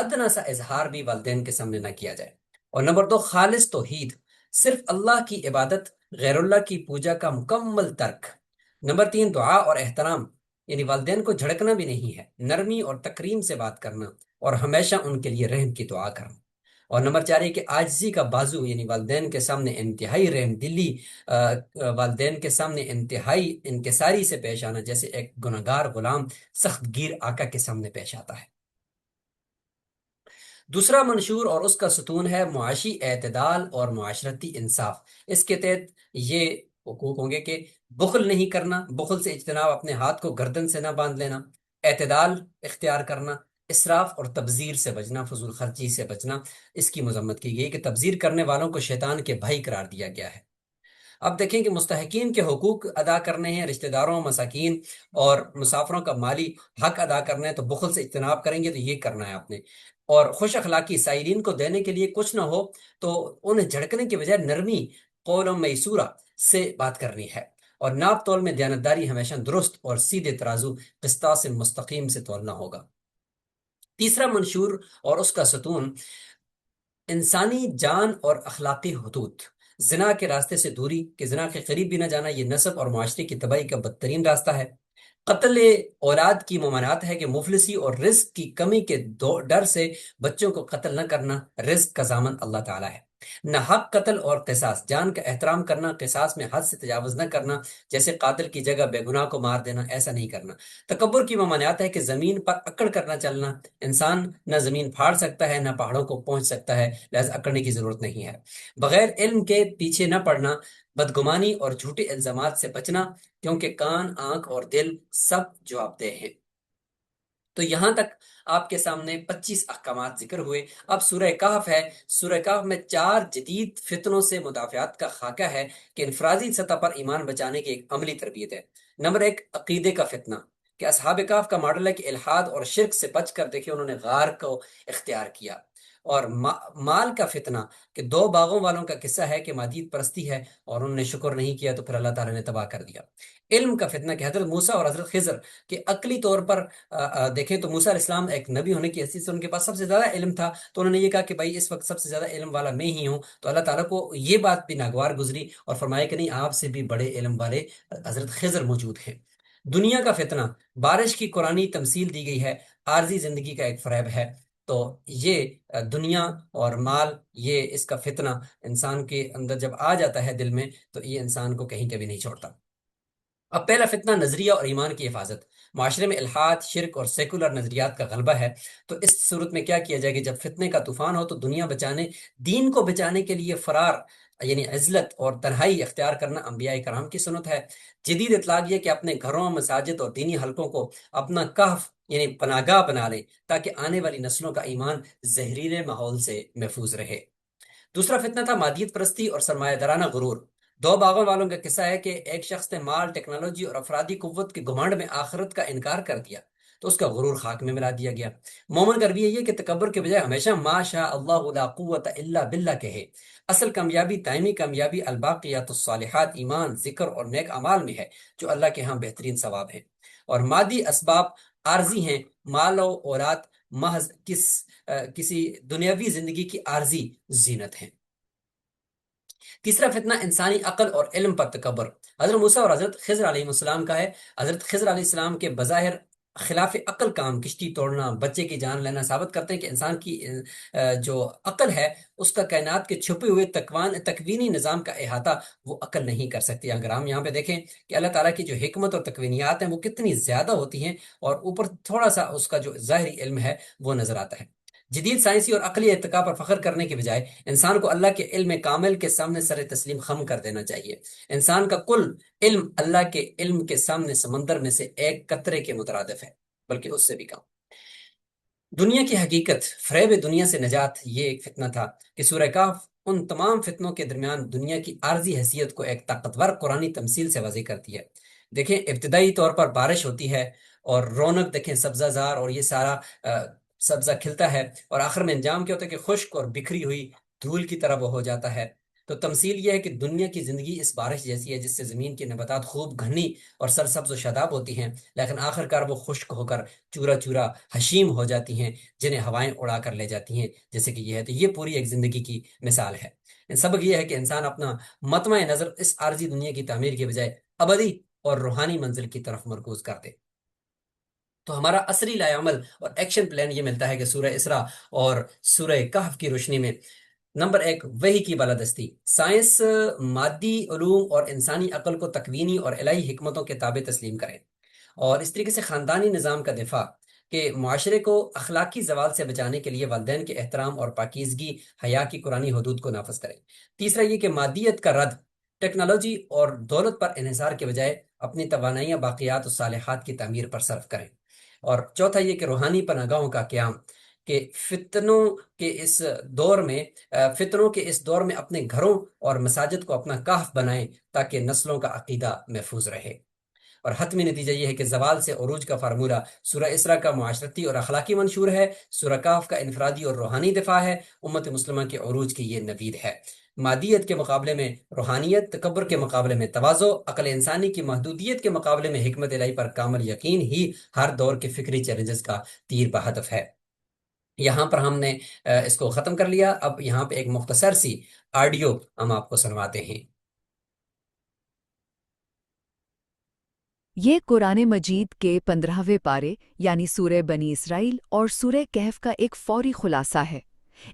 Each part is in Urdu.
ادنا سا اظہار بھی والدین کے سامنے نہ کیا جائے۔ اور نمبر دو، خالص توحید، صرف اللہ کی عبادت، غیر اللہ کی پوجا کا مکمل ترک۔ نمبر تین، دعا اور احترام، یعنی والدین کو جھڑکنا بھی نہیں ہے، نرمی اور تکریم سے بات کرنا، اور ہمیشہ ان کے لیے رحم کی دعا کرنا۔ اور نمبر چار یہ کہ عاجزی کا بازو، یعنی والدین کے سامنے انتہائی رحم دلی، والدین کے سامنے انتہائی انکساری سے پیش آنا، جیسے ایک گنہگار غلام سخت گیر آقا کے سامنے پیش آتا ہے۔ دوسرا منشور اور اس کا ستون ہے معاشی اعتدال اور معاشرتی انصاف۔ اس کے تحت یہ حقوق ہوں گے کہ بخل نہیں کرنا، بخل سے اجتناب، اپنے ہاتھ کو گردن سے نہ باندھ لینا، اعتدال اختیار کرنا، اسراف اور تبذیر سے بچنا، فضول خرچی سے بچنا۔ اس کی مذمت کی گئی کہ تبذیر کرنے والوں کو شیطان کے بھائی قرار دیا گیا ہے۔ اب دیکھیں کہ مستحقین کے حقوق ادا کرنے ہیں، رشتہ داروں، مساکین اور مسافروں کا مالی حق ادا کرنا ہے، تو بخل سے اجتناب کریں گے تو یہ کرنا ہے آپ نے۔ اور خوش اخلاقی، سائلین کو دینے کے لیے کچھ نہ ہو تو انہیں جھڑکنے کے بجائے نرمی، قول و میسورہ سے بات کرنی ہے۔ اور ناپ تول میں دیانتداری، ہمیشہ درست اور سیدھے ترازو قسطاس مستقیم سے تولنا ہوگا۔ تیسرا منشور اور اس کا ستون، انسانی جان اور اخلاقی حدود، زنا کے راستے سے دوری، کہ زنا کے قریب بھی نہ جانا، یہ نسب اور معاشرے کی تباہی کا بدترین راستہ ہے۔ قتل اولاد کی ممانعت ہے، کہ مفلسی اور رزق کی کمی کے ڈر سے بچوں کو قتل نہ کرنا، رزق کا ضامن اللہ تعالیٰ ہے۔ نہ حق قتل اور قصاص، جان کا احترام کرنا، قصاص میں حد سے تجاوز نہ کرنا، جیسے قاتل کی جگہ بے گناہ کو مار دینا، ایسا نہیں کرنا۔ تکبر کی ممانعت ہے، کہ زمین پر اکڑ کر نہ چلنا، انسان نہ زمین پھاڑ سکتا ہے نہ پہاڑوں کو پہنچ سکتا ہے، لہذا اکڑنے کی ضرورت نہیں ہے۔ بغیر علم کے پیچھے نہ پڑنا، بدگمانی اور جھوٹے الزامات سے بچنا، کیونکہ کان، آنکھ اور دل سب جواب دہ ہیں۔ تو یہاں تک آپ کے سامنے 25 احکامات ذکر ہوئے۔ اب سورہ کہف ہے۔ سورہ کہف میں 4 جدید فتنوں سے مدافعات کا خاکہ ہے، کہ انفرادی سطح پر ایمان بچانے کی ایک عملی تربیت ہے۔ نمبر 1، عقیدے کا فتنہ، کہ اصحاب کہف کا ماڈل ہے کہ الحاد اور شرک سے بچ کر، دیکھیں انہوں نے غار کو اختیار کیا۔ اور مال کا فتنہ، کہ 2 باغوں والوں کا قصہ ہے کہ مادیت پرستی ہے، اور انہوں نے شکر نہیں کیا تو پھر اللہ تعالیٰ نے تباہ کر دیا۔ علم کا فتنہ، کہ حضرت موسیٰ اور حضرت خضر، کہ عقلی طور پر دیکھیں تو موسیٰ علیہ السلام ایک نبی ہونے کی حیثیت سے ان کے پاس سب سے زیادہ علم تھا، تو انہوں نے یہ کہا کہ بھائی اس وقت سب سے زیادہ علم والا میں ہی ہوں، تو اللہ تعالیٰ کو یہ بات بھی ناگوار گزری، اور فرمایا کہ نہیں، آپ سے بھی بڑے علم والے حضرت خضر موجود ہیں۔ دنیا کا فتنہ، بارش کی قرآنی تمثیل دی گئی ہے، عارضی زندگی کا ایک فریب ہے۔ تو یہ دنیا اور مال، یہ اس کا فتنہ انسان کے اندر جب آ جاتا ہے دل میں، تو یہ انسان کو کہیں کبھی نہیں چھوڑتا۔ اب پہلا فتنہ، نظریہ اور ایمان کی حفاظت۔ معاشرے میں الحاد، شرک اور سیکولر نظریات کا غلبہ ہے، تو اس صورت میں کیا کیا جائے کہ جب فتنے کا طوفان ہو تو دنیا بچانے، دین کو بچانے کے لیے فرار، یعنی عزلت اور تنہائی اختیار کرنا انبیاء کرام کی سنت ہے۔ جدید اطلاق یہ کہ اپنے گھروں، مساجد اور دینی حلقوں کو اپنا کہف یعنی پناہ گاہ بنا لیں، تاکہ آنے والی نسلوں کا ایمان زہریلے ماحول سے محفوظ رہے۔ دوسرا فتنہ تھا مادیت پرستی اور سرمایہ دارانہ غرور۔ 2 باغوں والوں کا قصہ ہے کہ ایک شخص نے مال، ٹیکنالوجی اور افرادی قوت کے گھمنڈ میں آخرت کا انکار کر دیا، تو اس کا غرور خاک میں ملا دیا گیا۔ مومن کا رویہ یہ کہ تکبر کے بجائے ہمیشہ ما شاء اللہ لا قوت الا باللہ کہے۔ اصل کامیابی، دائمی کامیابی، الباقیات الصالحات، ایمان، ذکر اور نیک اعمال میں ہے، جو اللہ کے ہاں بہترین ثواب ہے۔ اور مادی اسباب عارضی ہیں، مال و اولاد محض کسی دنیاوی زندگی کی عارضی زینت ہیں۔ تیسرا فتنہ، انسانی عقل اور علم پر تکبر۔ حضرت موسیٰ اور حضرت خضر علیہ السلام کا ہے۔ حضرت خضر علیہ السلام کے بظاہر خلاف عقل کام، کشتی توڑنا، بچے کی جان لینا، ثابت کرتے ہیں کہ انسان کی جو عقل ہے، اس کا کائنات کے چھپے ہوئے تکوینی نظام کا احاطہ وہ عقل نہیں کر سکتی۔ اگر ہم یہاں پہ دیکھیں کہ اللہ تعالیٰ کی جو حکمت اور تکوینیات ہیں وہ کتنی زیادہ ہوتی ہیں، اور اوپر تھوڑا سا اس کا جو ظاہری علم ہے وہ نظر آتا ہے۔ جدید سائنسی اور عقلی ارتقاء پر فخر کرنے کے بجائے انسان کو اللہ کے علم کامل کے سامنے سر تسلیم خم کر دینا چاہیے۔ انسان کا کل علم اللہ کے علم کے سامنے سمندر میں سے ایک قطرے کے مترادف ہے، بلکہ اس سے بھی کم۔ دنیا کی حقیقت، فریب دنیا سے نجات، یہ ایک فتنہ تھا کہ سورہ کہف ان تمام فتنوں کے درمیان دنیا کی عارضی حیثیت کو ایک طاقتور قرآنی تمثیل سے واضح کرتی ہے۔ دیکھیں ابتدائی طور پر بارش ہوتی ہے، اور رونق دیکھیں، سبزہ زار، اور یہ سارا سبزہ کھلتا ہے، اور آخر میں انجام کیا ہوتا ہے کہ خشک اور بکھری ہوئی دھول کی طرح وہ ہو جاتا ہے۔ تو تمثیل یہ ہے کہ دنیا کی زندگی اس بارش جیسی ہے جس سے زمین کی نباتات خوب گھنی اور سرسبز و شاداب ہوتی ہیں، لیکن آخر کار وہ خشک ہو کر چورا چورا ہشیم ہو جاتی ہیں، جنہیں ہوائیں اڑا کر لے جاتی ہیں، جیسے کہ یہ ہے۔ تو یہ پوری ایک زندگی کی مثال ہے۔ سبق یہ ہے کہ انسان اپنا مطمع نظر اس عارضی دنیا کی تعمیر کے بجائے ابدی اور روحانی منزل کی طرف مرکوز کر دے۔ تو ہمارا عصری لائے عمل اور ایکشن پلان یہ ملتا ہے کہ سورہ اسراء اور سورہ کہف کی روشنی میں، نمبر ایک، وحی کی بالادستی۔ سائنس مادی علوم اور انسانی عقل کو تکوینی اور الہی حکمتوں کے تابع تسلیم کرے، اور اس طریقے سے خاندانی نظام کا دفاع، کہ معاشرے کو اخلاقی زوال سے بچانے کے لیے والدین کے احترام اور پاکیزگی حیا کی قرآنی حدود کو نافذ کریں۔ تیسرا یہ کہ مادیت کا رد، ٹیکنالوجی اور دولت پر انحصار کے بجائے اپنی توانائیاں باقیات و صالحات کی تعمیر پر صرف کریں۔ اور چوتھا یہ کہ روحانی پناہگاہوں کا قیام، کہ فتنوں کے اس دور میں اپنے گھروں اور مساجد کو اپنا کہف بنائیں تاکہ نسلوں کا عقیدہ محفوظ رہے۔ اور حتمی نتیجہ یہ ہے کہ زوال سے عروج کا فارمولہ سورہ اسراء کا معاشرتی اور اخلاقی منشور ہے، سورہ کہف کا انفرادی اور روحانی دفاع ہے، امت مسلمہ کے عروج کی یہ نوید ہے۔ مادیت کے مقابلے میں روحانیت، تکبر کے مقابلے میں تواضع، عقل انسانی کی محدودیت کے مقابلے میں حکمت الہی پر کامل یقین ہی ہر دور کے فکری چیلنجز کا تیر بہدف ہے۔ یہاں پر ہم نے اس کو ختم کر لیا۔ اب یہاں پہ ایک مختصر سی آڈیو ہم آپ کو سنواتے ہیں۔ یہ قرآن مجید کے 15ویں پارے یعنی سورہ بنی اسرائیل اور سورہ کہف کا ایک فوری خلاصہ ہے۔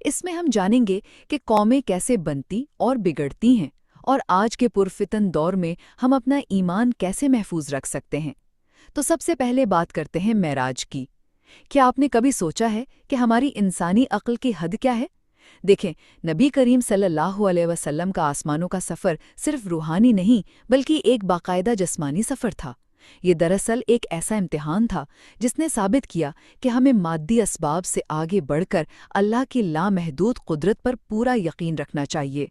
اس میں ہم جانیں گے کہ قومیں کیسے بنتی اور بگڑتی ہیں، اور آج کے پرفتن دور میں ہم اپنا ایمان کیسے محفوظ رکھ سکتے ہیں۔ تو سب سے پہلے بات کرتے ہیں معراج کی۔ کیا آپ نے کبھی سوچا ہے کہ ہماری انسانی عقل کی حد کیا ہے؟ دیکھیں، نبی کریم صلی اللہ علیہ وسلم کا آسمانوں کا سفر صرف روحانی نہیں بلکہ ایک باقاعدہ جسمانی سفر تھا۔ یہ دراصل ایک ایسا امتحان تھا جس نے ثابت کیا کہ ہمیں مادی اسباب سے آگے بڑھ کر اللہ کی لامحدود قدرت پر پورا یقین رکھنا چاہیے۔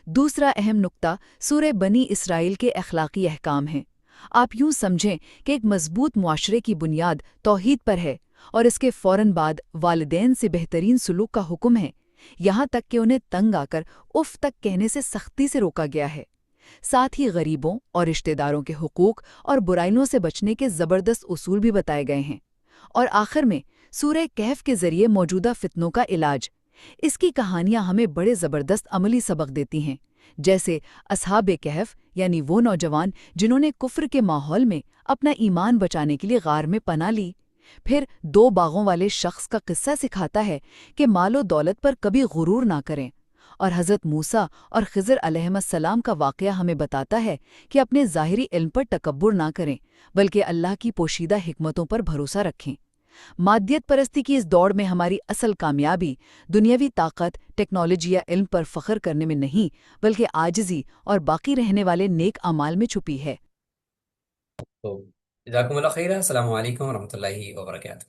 دوسرا اہم نقطہ سورہ بنی اسرائیل کے اخلاقی احکام ہیں۔ آپ یوں سمجھیں کہ ایک مضبوط معاشرے کی بنیاد توحید پر ہے، اور اس کے فوراً بعد والدین سے بہترین سلوک کا حکم ہے، یہاں تک کہ انہیں تنگ آ کر اف تک کہنے سے سختی سے روکا گیا ہے۔ ساتھ ہی غریبوں اور رشتہ داروں کے حقوق اور برائیوں سے بچنے کے زبردست اصول بھی بتائے گئے ہیں۔ اور آخر میں سورہ کہف کے ذریعے موجودہ فتنوں کا علاج۔ اس کی کہانیاں ہمیں بڑے زبردست عملی سبق دیتی ہیں، جیسے اصحاب کہف یعنی وہ نوجوان جنہوں نے کفر کے ماحول میں اپنا ایمان بچانے کے لیے غار میں پناہ لی۔ پھر 2 باغوں والے شخص کا قصہ سکھاتا ہے کہ مال و دولت پر کبھی غرور نہ کریں، اور حضرت موسیٰ اور خضر علیہ السلام کا واقعہ ہمیں بتاتا ہے کہ اپنے ظاہری علم پر تکبر نہ کریں بلکہ اللہ کی پوشیدہ حکمتوں پر بھروسہ رکھیں۔ مادیت پرستی کی اس دوڑ میں ہماری اصل کامیابی دنیاوی طاقت، ٹیکنالوجی یا علم پر فخر کرنے میں نہیں بلکہ عاجزی اور باقی رہنے والے نیک اعمال میں چھپی ہے۔ تو جزاکم اللہ خیر، السلام علیکم ورحمۃ اللہ وبرکاتہ۔